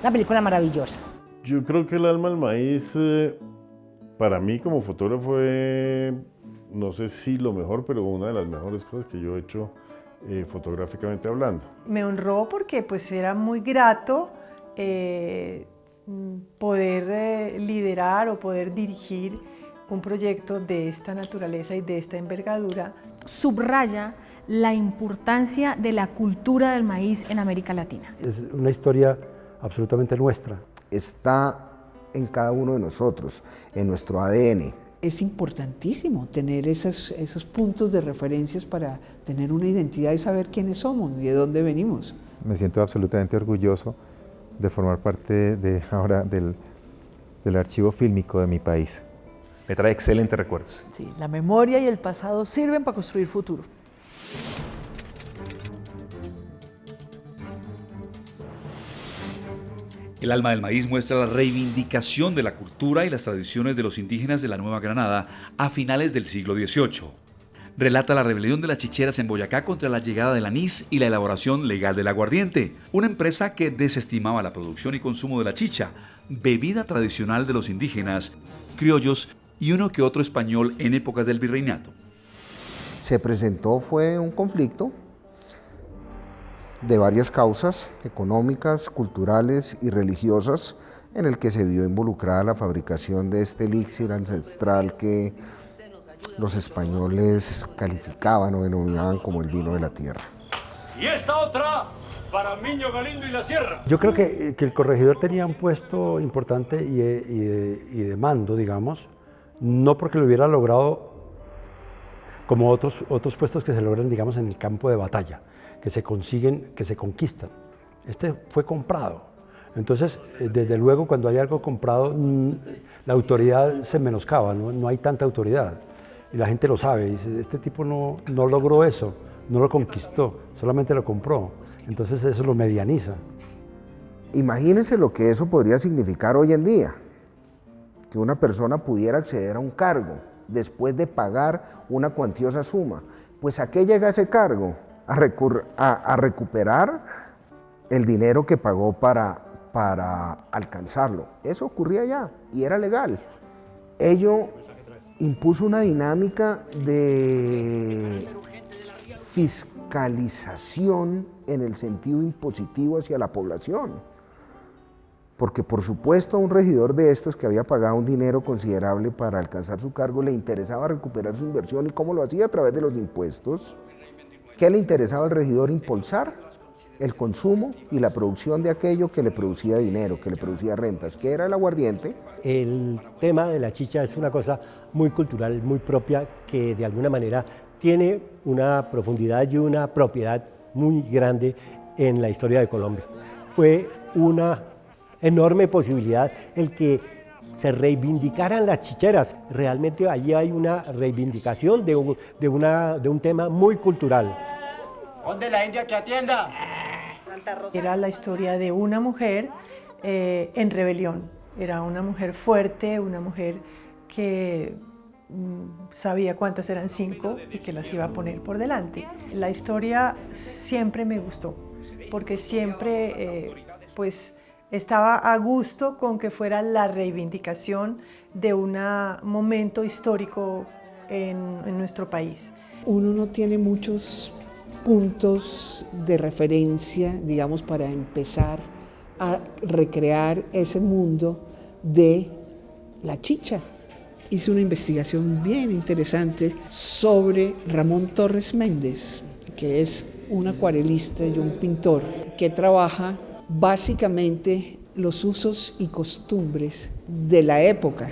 Una película maravillosa. Yo creo que El alma del maíz, para mí como fotógrafo, no sé si lo mejor, pero una de las mejores cosas que yo he hecho fotográficamente hablando. Me honró porque pues era muy grato poder liderar o poder dirigir un proyecto de esta naturaleza y de esta envergadura. Subraya la importancia de la cultura del maíz en América Latina. Es una historia absolutamente nuestra. Está en cada uno de nosotros, en nuestro ADN. Es importantísimo tener esos puntos de referencias para tener una identidad y saber quiénes somos y de dónde venimos. Me siento absolutamente orgulloso de formar parte ahora del archivo fílmico de mi país. Me trae excelentes recuerdos. Sí, la memoria y el pasado sirven para construir futuro. El alma del maíz muestra la reivindicación de la cultura y las tradiciones de los indígenas de la Nueva Granada a finales del siglo XVIII. Relata la rebelión de las chicheras en Boyacá contra la llegada del anís y la elaboración legal del aguardiente, una empresa que desestimaba la producción y consumo de la chicha, bebida tradicional de los indígenas, criollos y uno que otro español en épocas del virreinato. Se presentó, fue un conflicto de varias causas económicas, culturales y religiosas, en el que se vio involucrada la fabricación de este elixir ancestral que los españoles calificaban o denominaban como el vino de la tierra. Y esta otra para Miño Galindo y la Sierra. Yo creo que el corregidor tenía un puesto importante y de mando, digamos, no porque lo hubiera logrado como otros puestos que se logran, digamos, en el campo de batalla, que se consiguen, que se conquistan. Este fue comprado. Entonces, desde luego, cuando hay algo comprado, la autoridad se menoscaba, no hay tanta autoridad. Y la gente lo sabe, dice, este tipo no logró eso, no lo conquistó, solamente lo compró. Entonces eso lo medianiza. Imagínense lo que eso podría significar hoy en día, que una persona pudiera acceder a un cargo después de pagar una cuantiosa suma. Pues ¿a qué llega ese cargo? A recuperar el dinero que pagó para alcanzarlo. Eso ocurría ya y era legal. Ello impuso una dinámica de fiscalización en el sentido impositivo hacia la población. Porque por supuesto a un regidor de estos que había pagado un dinero considerable para alcanzar su cargo le interesaba recuperar su inversión. ¿Y cómo lo hacía? A través de los impuestos. ¿Qué le interesaba al regidor? Impulsar el consumo y la producción de aquello que le producía dinero, que le producía rentas, que era el aguardiente. El tema de la chicha es una cosa muy cultural, muy propia, que de alguna manera tiene una profundidad y una propiedad muy grande en la historia de Colombia. Fue una enorme posibilidad el que se reivindicaran las chicheras. Realmente allí hay una reivindicación de un tema muy cultural. ¿Dónde la India que atienda? Era la historia de una mujer en rebelión. Era una mujer fuerte, una mujer que sabía cuántas eran 5 y que las iba a poner por delante. La historia siempre me gustó, porque siempre pues estaba a gusto con que fuera la reivindicación de un momento histórico en nuestro país. Uno no tiene muchos puntos de referencia, digamos, para empezar a recrear ese mundo de la chicha. Hice una investigación bien interesante sobre Ramón Torres Méndez, que es un acuarelista y un pintor que trabaja básicamente los usos y costumbres de la época.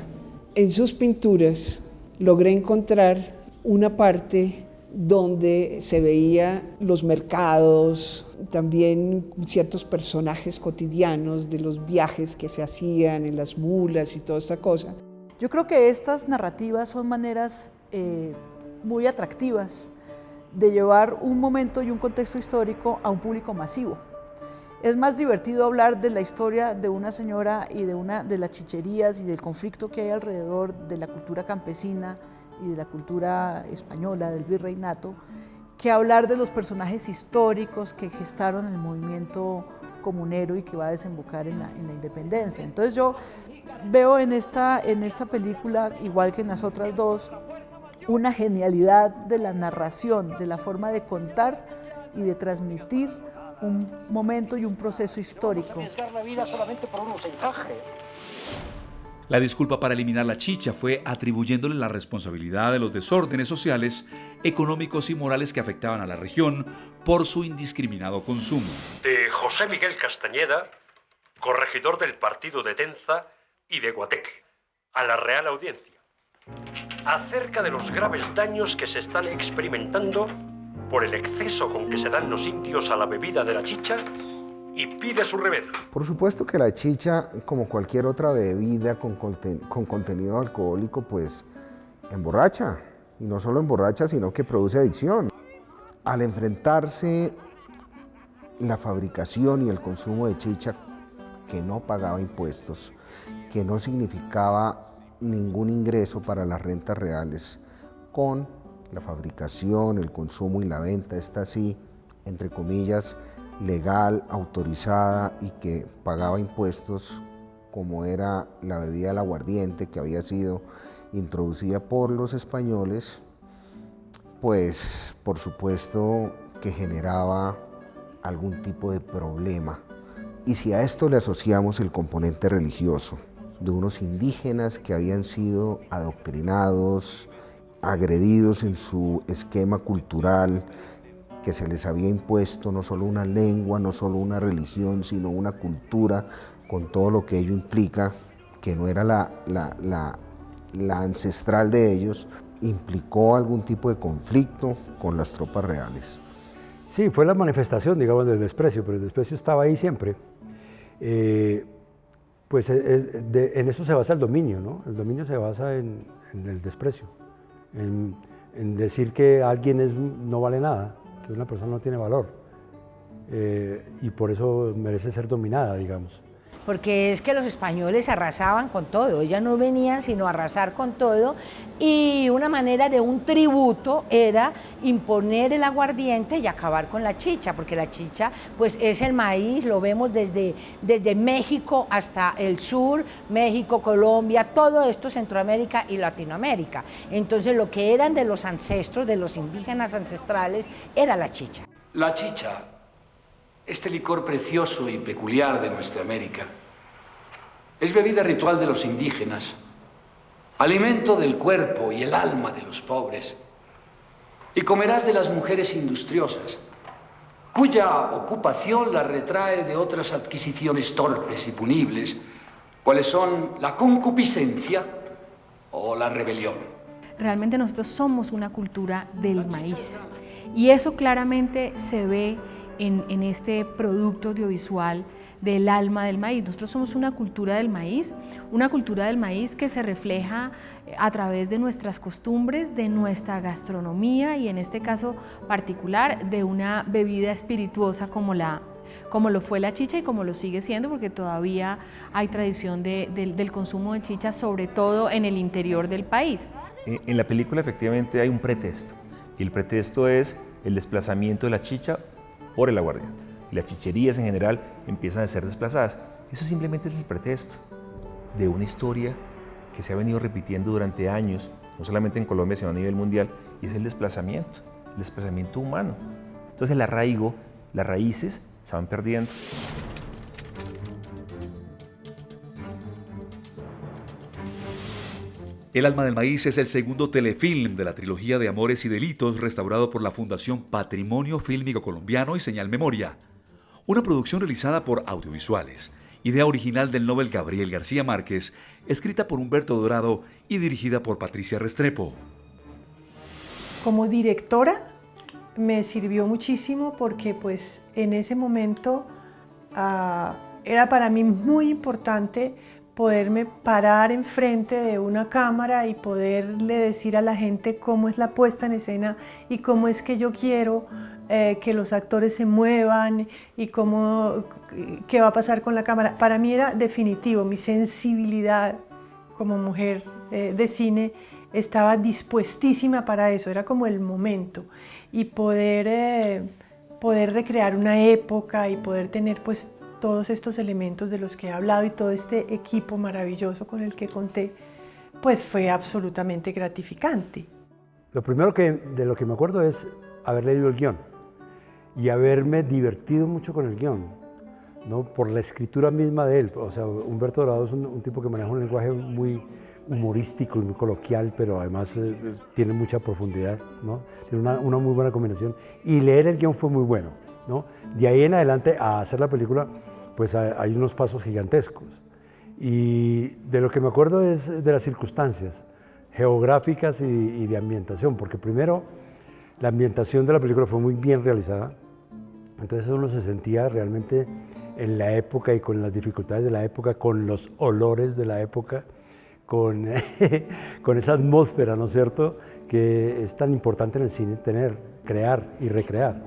En sus pinturas logré encontrar una parte donde se veía los mercados, también ciertos personajes cotidianos de los viajes que se hacían en las mulas y toda esta cosa. Yo creo que estas narrativas son maneras muy atractivas de llevar un momento y un contexto histórico a un público masivo. Es más divertido hablar de la historia de una señora y de las chicherías y del conflicto que hay alrededor de la cultura campesina y de la cultura española, del virreinato, que hablar de los personajes históricos que gestaron el movimiento comunero y que va a desembocar en la independencia. Entonces yo veo en esta película, igual que en las otras dos, una genialidad de la narración, de la forma de contar y de transmitir un momento y un proceso histórico. La disculpa para eliminar la chicha fue atribuyéndole la responsabilidad de los desórdenes sociales, económicos y morales que afectaban a la región por su indiscriminado consumo. De José Miguel Castañeda, corregidor del partido de Tenza y de Guateque, a la Real Audiencia, acerca de los graves daños que se están experimentando por el exceso con que se dan los indios a la bebida de la chicha, y pide su remedio. Por supuesto que la chicha, como cualquier otra bebida con contenido alcohólico, pues emborracha. Y no solo emborracha, sino que produce adicción. Al enfrentarse la fabricación y el consumo de chicha que no pagaba impuestos, que no significaba ningún ingreso para las rentas reales, con la fabricación, el consumo y la venta, esta sí, entre comillas, legal, autorizada y que pagaba impuestos, como era la bebida del aguardiente, que había sido introducida por los españoles, pues por supuesto que generaba algún tipo de problema. Y si a esto le asociamos el componente religioso de unos indígenas que habían sido adoctrinados, agredidos en su esquema cultural, que se les había impuesto no solo una lengua, no solo una religión, sino una cultura, con todo lo que ello implica, que no era la ancestral de ellos, implicó algún tipo de conflicto con las tropas reales. Sí, fue la manifestación, digamos, del desprecio, pero el desprecio estaba ahí siempre. Pues en eso se basa el dominio, ¿no? El dominio se basa en el desprecio, en decir que alguien no vale nada, que una persona no tiene valor, y por eso merece ser dominada, digamos. Porque es que los españoles arrasaban con todo, ellos no venían sino a arrasar con todo, y una manera de un tributo era imponer el aguardiente y acabar con la chicha, porque la chicha pues es el maíz, lo vemos desde México hasta el sur, México, Colombia, todo esto, Centroamérica y Latinoamérica. Entonces lo que eran de los ancestros, de los indígenas ancestrales, era la chicha. La chicha, este licor precioso y peculiar de nuestra América, es bebida ritual de los indígenas, alimento del cuerpo y el alma de los pobres, y comerás de las mujeres industriosas, cuya ocupación la retrae de otras adquisiciones torpes y punibles, cuales son la concupiscencia o la rebelión. Realmente nosotros somos una cultura del maíz, y eso claramente se ve en este producto audiovisual del alma del maíz. Nosotros somos una cultura del maíz que se refleja a través de nuestras costumbres, de nuestra gastronomía y en este caso particular de una bebida espirituosa como lo fue la chicha y como lo sigue siendo, porque todavía hay tradición del consumo de chicha, sobre todo en el interior del país. En la película efectivamente hay un pretexto, y el pretexto es el desplazamiento de la chicha por el aguardiente. Las chicherías en general empiezan a ser desplazadas. Eso simplemente es el pretexto de una historia que se ha venido repitiendo durante años, no solamente en Colombia, sino a nivel mundial, y es el desplazamiento humano. Entonces el arraigo, las raíces se van perdiendo. El alma del maíz es el segundo telefilm de la trilogía de Amores y Delitos restaurado por la Fundación Patrimonio Fílmico Colombiano y Señal Memoria. Una producción realizada por Audiovisuales, idea original del Nobel Gabriel García Márquez, escrita por Humberto Dorado y dirigida por Patricia Restrepo. Como directora me sirvió muchísimo porque pues en ese momento era para mí muy importante poderme parar enfrente de una cámara y poderle decir a la gente cómo es la puesta en escena y cómo es que yo quiero que los actores se muevan y qué va a pasar con la cámara. Para mí era definitivo, mi sensibilidad como mujer de cine estaba dispuestísima para eso, era como el momento. Y poder recrear una época y poder tener pues todos estos elementos de los que he hablado y todo este equipo maravilloso con el que conté, pues fue absolutamente gratificante. Lo primero de lo que me acuerdo es haber leído el guión y haberme divertido mucho con el guión, ¿no? Por la escritura misma de él. O sea, Humberto Dorado es un tipo que maneja un lenguaje muy humorístico y muy coloquial, pero además tiene mucha profundidad, ¿no? Tiene una muy buena combinación. Y leer el guión fue muy bueno, ¿no? De ahí en adelante a hacer la película, pues hay unos pasos gigantescos. Y de lo que me acuerdo es de las circunstancias geográficas y de ambientación, porque primero la ambientación de la película fue muy bien realizada, entonces uno se sentía realmente en la época y con las dificultades de la época, con los olores de la época, con esa atmósfera, ¿no es cierto?, que es tan importante en el cine tener, crear y recrear.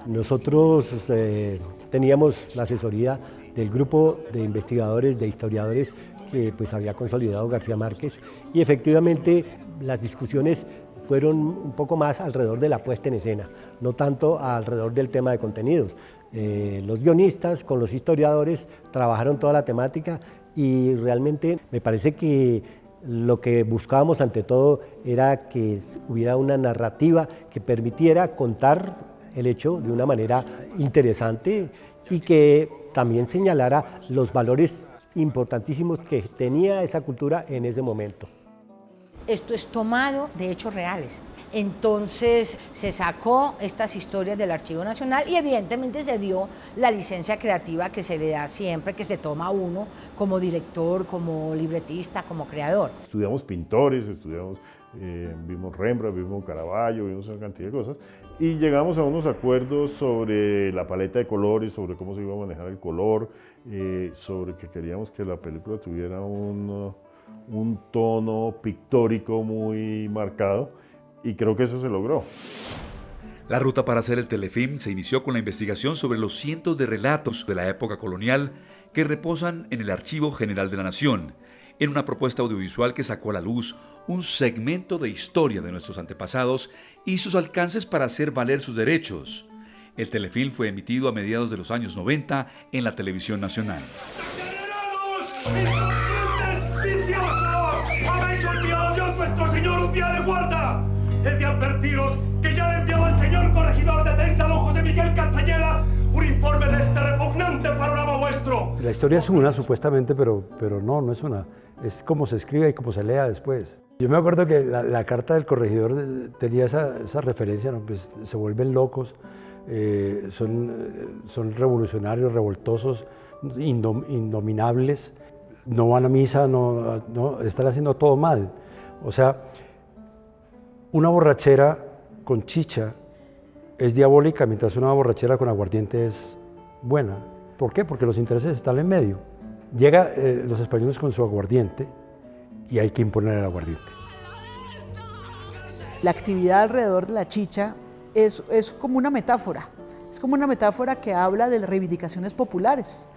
Nosotros teníamos la asesoría del grupo de investigadores, de historiadores que pues había consolidado García Márquez, y efectivamente las discusiones fueron un poco más alrededor de la puesta en escena, no tanto alrededor del tema de contenidos. Los guionistas con los historiadores trabajaron toda la temática y realmente me parece que lo que buscábamos ante todo era que hubiera una narrativa que permitiera contar el hecho de una manera interesante y que también señalara los valores importantísimos que tenía esa cultura en ese momento. Esto es tomado de hechos reales. Entonces se sacó estas historias del Archivo Nacional y evidentemente se dio la licencia creativa que se le da siempre, que se toma uno como director, como libretista, como creador. Estudiamos pintores, vimos Rembrandt, vimos Caravaggio, vimos una cantidad de cosas y llegamos a unos acuerdos sobre la paleta de colores, sobre cómo se iba a manejar el color, sobre que queríamos que la película tuviera un tono pictórico muy marcado y creo que eso se logró. La ruta para hacer el telefilm se inició con la investigación sobre los cientos de relatos de la época colonial que reposan en el Archivo General de la Nación, en una propuesta audiovisual que sacó a la luz un segmento de historia de nuestros antepasados y sus alcances para hacer valer sus derechos. El telefilm fue emitido a mediados de los años 90 en la televisión nacional. ¡Habéis olvidado ya nuestro señor un día de guarda! He de advertiros que ya le he enviado al señor corregidor de Tenza, don José Miguel Castañeda, un informe de este repugnante panorama vuestro. La historia es una, supuestamente, pero no es una. Es como se escribe y como se lea después. Yo me acuerdo que la carta del corregidor tenía esa referencia, ¿no? Pues se vuelven locos, son revolucionarios, revoltosos, indominables, no van a misa, no están haciendo todo mal. O sea, una borrachera con chicha es diabólica, mientras una borrachera con aguardiente es buena. ¿Por qué? Porque los intereses están en medio. Llegan los españoles con su aguardiente y hay que imponer el aguardiente. La actividad alrededor de la chicha es como una metáfora. Es como una metáfora que habla de las reivindicaciones populares.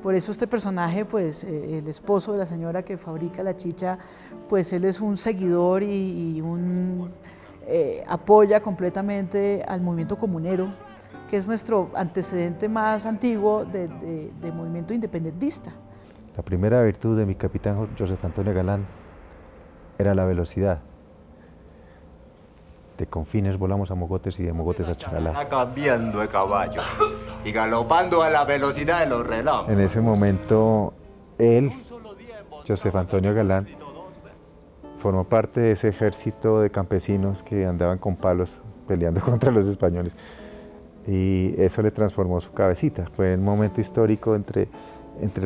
Por eso este personaje, pues el esposo de la señora que fabrica la chicha, pues él es un seguidor y apoya completamente al movimiento comunero, que es nuestro antecedente más antiguo de movimiento independentista. La primera virtud de mi capitán Josef Antonio Galán era la velocidad. De Confines volamos a Mogotes y de Mogotes a Charalá. Está cambiando de caballo y galopando a la velocidad de los relámpagos. En ese momento, él, Josef Antonio Galán, formó parte de ese ejército de campesinos que andaban con palos peleando contra los españoles. Y eso le transformó su cabecita. Fue un momento histórico entre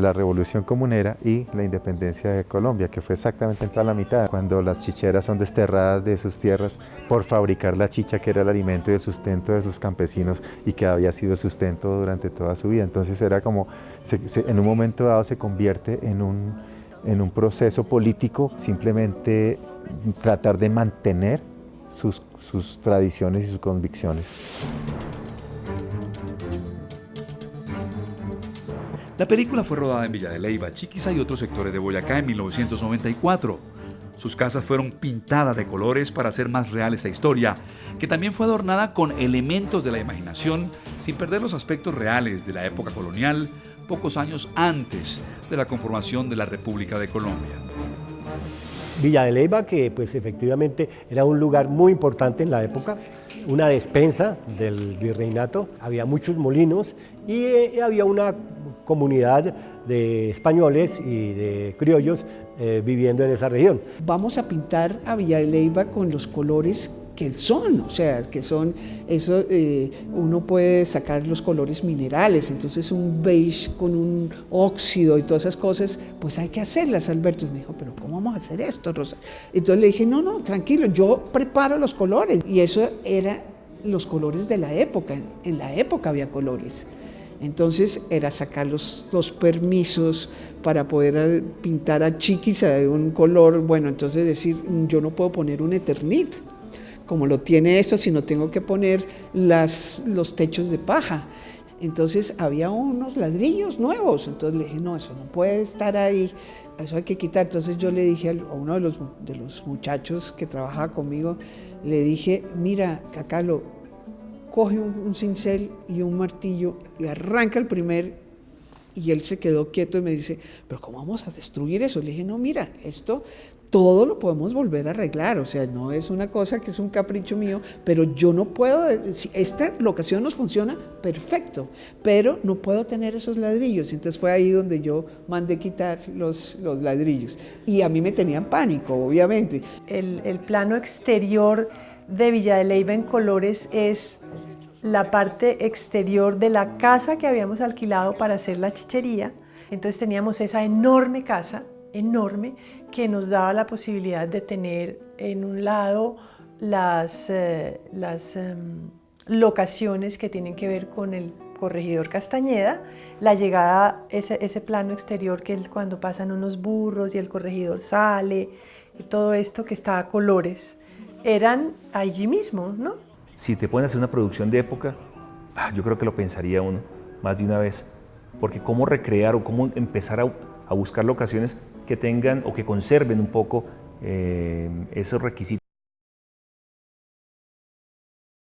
la revolución comunera y la independencia de Colombia, que fue exactamente en toda la mitad, cuando las chicheras son desterradas de sus tierras por fabricar la chicha, que era el alimento y el sustento de sus campesinos y que había sido sustento durante toda su vida. Entonces era como, en un momento dado se convierte en un proceso político, simplemente tratar de mantener sus tradiciones y sus convicciones. La película fue rodada en Villa de Leyva, Chiquiza y otros sectores de Boyacá en 1994. Sus casas fueron pintadas de colores para hacer más real esta historia, que también fue adornada con elementos de la imaginación, sin perder los aspectos reales de la época colonial, pocos años antes de la conformación de la República de Colombia. Villa de Leyva, que pues efectivamente era un lugar muy importante en la época, una despensa del virreinato, había muchos molinos y había una comunidad de españoles y de criollos viviendo en esa región. Vamos a pintar a Villa de Leyva con los colores que son, o sea, que son, eso uno puede sacar los colores minerales, entonces un beige con un óxido y todas esas cosas, pues hay que hacerlas, Alberto. Y me dijo, pero ¿cómo vamos a hacer esto, Rosa? Entonces le dije, no, tranquilo, yo preparo los colores. Y eso eran los colores de la época, en la época había colores. Entonces era sacar los permisos para poder pintar a Chiquis de un color, bueno, entonces decir, yo no puedo poner un Eternit, como lo tiene esto, sino tengo que poner los techos de paja. Entonces había unos ladrillos nuevos, entonces le dije, no, eso no puede estar ahí, eso hay que quitar. Entonces yo le dije a uno de los muchachos que trabajaba conmigo, le dije, mira, Cacalo, coge un cincel y un martillo y arranca el primer. Y él se quedó quieto y me dice, pero ¿cómo vamos a destruir eso? Le dije, no, mira, esto todo lo podemos volver a arreglar, o sea, no es una cosa que es un capricho mío, pero yo no puedo, si esta locación nos funciona, perfecto, pero no puedo tener esos ladrillos. Entonces fue ahí donde yo mandé quitar los ladrillos. Y a mí me tenían pánico, obviamente. El plano exterior de Villa de Leyva en colores es la parte exterior de la casa que habíamos alquilado para hacer la chichería. Entonces teníamos esa enorme casa, enorme, que nos daba la posibilidad de tener en un lado las locaciones que tienen que ver con el corregidor Castañeda, la llegada, ese plano exterior que es cuando pasan unos burros y el corregidor sale, y todo esto que está a colores, eran allí mismo, ¿no? Si te ponen a hacer una producción de época, yo creo que lo pensaría uno más de una vez, porque cómo recrear o cómo empezar a buscar locaciones que tengan o que conserven un poco esos requisitos